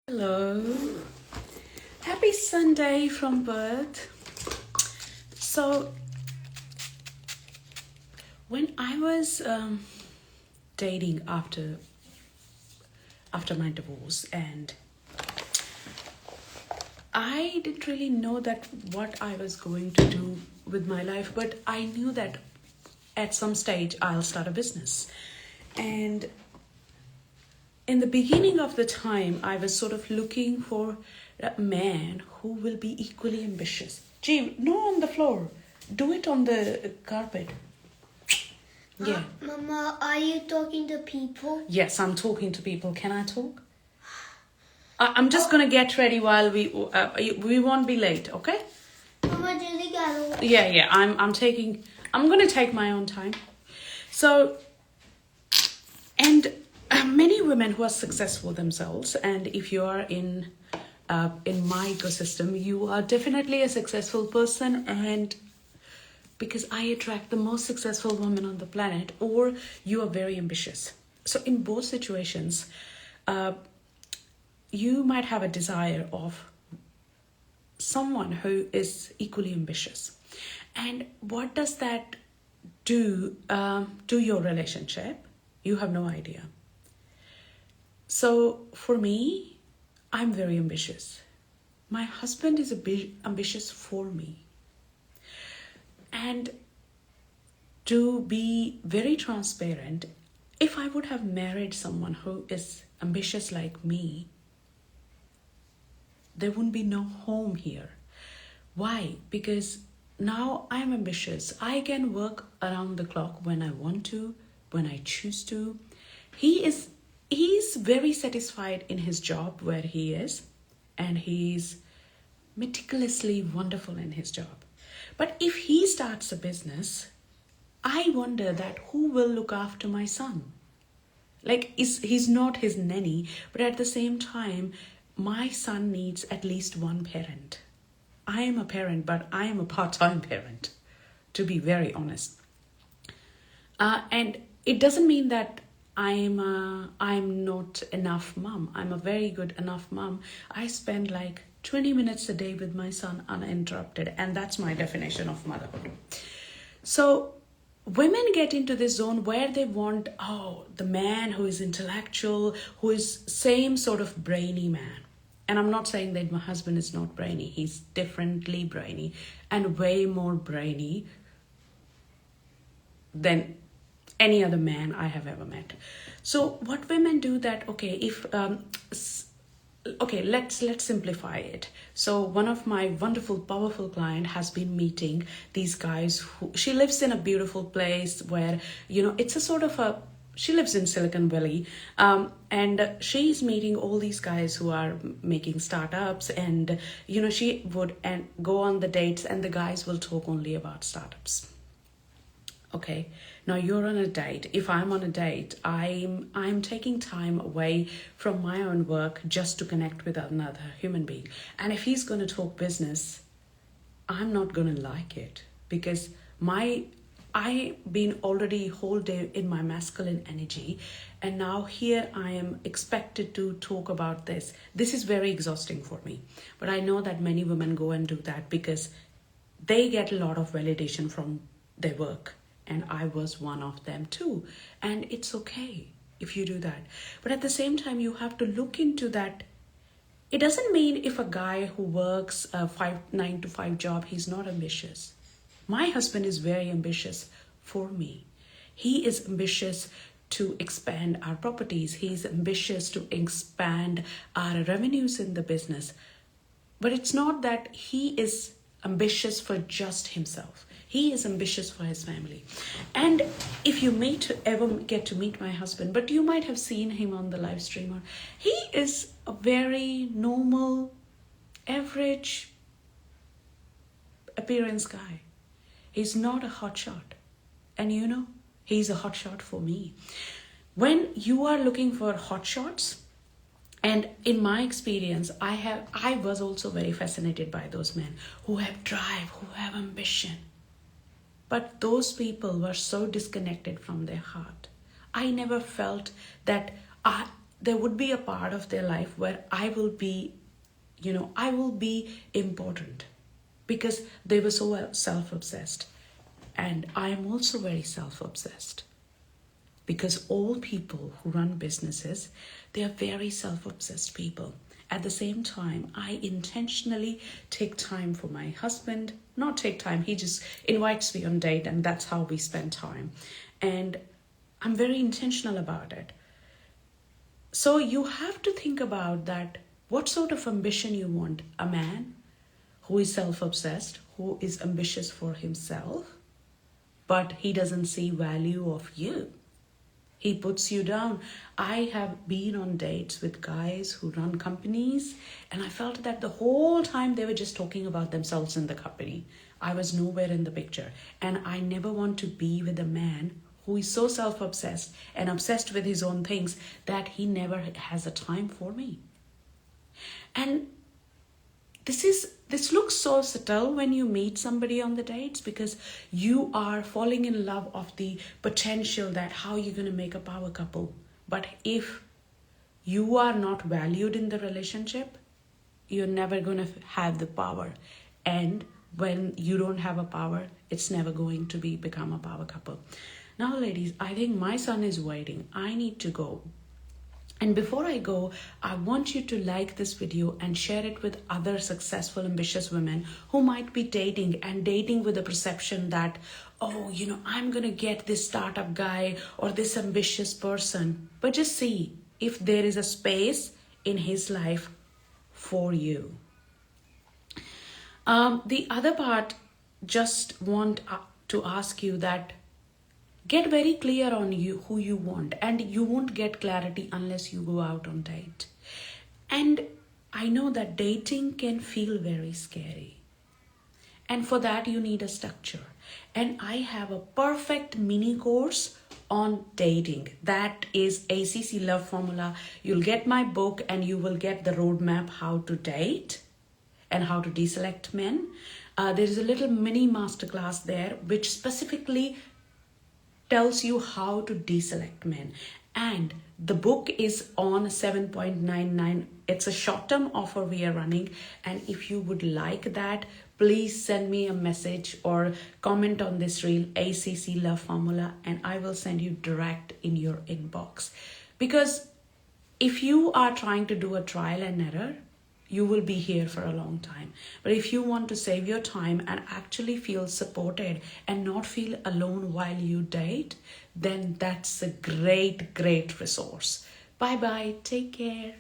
Hello. Happy Sunday from Perth. So, when I was dating after my divorce, and I didn't really know that what I was going to do with my life, but I knew that at some stage I'll start a business. And in the beginning of the time, I was sort of looking for a man who will be equally ambitious. Gee, no on the floor. Do it on the carpet. Yeah. Mama, are you talking to people? Yes, I'm talking to people. Can I talk? I'm just gonna get ready while we won't be late, okay? Mama, जल्दी करो. Yeah. I'm gonna take my own time. So, and many women who are successful themselves, and if you are in my ecosystem, you are definitely a successful person, and because I attract the most successful women on the planet, or you are very ambitious. So in both situations, you might have a desire of someone who is equally ambitious. And what does that do to your relationship? You have no idea. So for me, I'm very ambitious. My husband is ambitious for me. And to be very transparent, if I would have married someone who is ambitious like me, there wouldn't be no home here. Why? Because now I'm ambitious. I can work around the clock when I want to, when I choose to. He's very satisfied in his job where he is, and he's meticulously wonderful in his job. But if he starts a business, I wonder that who will look after my son? Like, he's not his nanny, but at the same time, my son needs at least one parent. I am a parent, but I am a part-time parent, to be very honest. And it doesn't mean that I'm not enough mom. I'm a very good enough mom. I spend like 20 minutes a day with my son uninterrupted, and that's my definition of motherhood. So women get into this zone where they want, the man who is intellectual, who is same sort of brainy man. And I'm not saying that my husband is not brainy. He's differently brainy and way more brainy than any other man I have ever met. So what women do that, let's simplify it. So one of my wonderful, powerful client has been meeting these guys she lives in a beautiful place where, it's a sort of she lives in Silicon Valley, and she's meeting all these guys who are making startups, and, she would go on the dates, and the guys will talk only about startups. Okay, now you're on a date. If I'm on a date, I'm taking time away from my own work just to connect with another human being. And if he's going to talk business, I'm not going to like it, because I've been already whole day in my masculine energy, and now here I am expected to talk about this. This is very exhausting for me. But I know that many women go and do that because they get a lot of validation from their work. And I was one of them too. And it's okay if you do that. But at the same time, you have to look into that. It doesn't mean if a guy who works a 9 to 5 job, he's not ambitious. My husband is very ambitious for me. He is ambitious to expand our properties. He's ambitious to expand our revenues in the business. But it's not that he is ambitious for just himself. He is ambitious for his family. And if you ever get to meet my husband, but you might have seen him on the live streamer, he is a very normal, average appearance guy. He's not a hotshot. And he's a hotshot for me. When you are looking for hotshots, and in my experience, I was also very fascinated by those men who have drive, who have ambition. But those people were so disconnected from their heart. I never felt that there would be a part of their life where I will be, I will be important because they were so self-obsessed. And I am also very self-obsessed because all people who run businesses, they are very self-obsessed people. At the same time, I intentionally take time for my husband. Not take time, he just invites me on date and that's how we spend time. And I'm very intentional about it. So you have to think about that, what sort of ambition you want. A man who is self-obsessed, who is ambitious for himself, but he doesn't see value of you. He puts you down. I have been on dates with guys who run companies, and I felt that the whole time they were just talking about themselves in the company. I was nowhere in the picture. And I never want to be with a man who is so self-obsessed and obsessed with his own things that he never has a time for me. And this looks so subtle when you meet somebody on the dates, because you are falling in love of the potential that how you're going to make a power couple. But if you are not valued in the relationship, you're never going to have the power. And when you don't have a power, it's never going to become a power couple. Now, ladies, I think my son is waiting. I need to go. And before I go, I want you to like this video and share it with other successful, ambitious women who might be dating with the perception that, oh, I'm going to get this startup guy or this ambitious person. But just see if there is a space in his life for you. The other part, just want to ask you that get very clear on who you want, and you won't get clarity unless you go out on date. And I know that dating can feel very scary. And for that, you need a structure. And I have a perfect mini course on dating. That is ACC Love Formula. You'll get my book and you will get the roadmap how to date and how to deselect men. There is a little mini masterclass there which specifically tells you how to deselect men. And the book is on 7.99. It's a short-term offer we are running. And if you would like that, please send me a message or comment on this reel, ACC Love Formula, and I will send you direct in your inbox. Because if you are trying to do a trial and error, you will be here for a long time. But if you want to save your time and actually feel supported and not feel alone while you date, then that's a great, great resource. Bye-bye. Take care.